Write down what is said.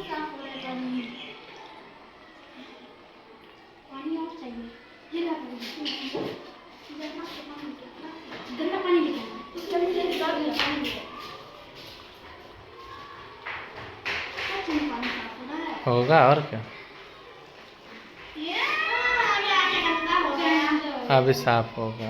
साफ हो रहा है पानी और चाहिए। ये ला गंदा पानी होगा और क्या। अभी साफ होगा।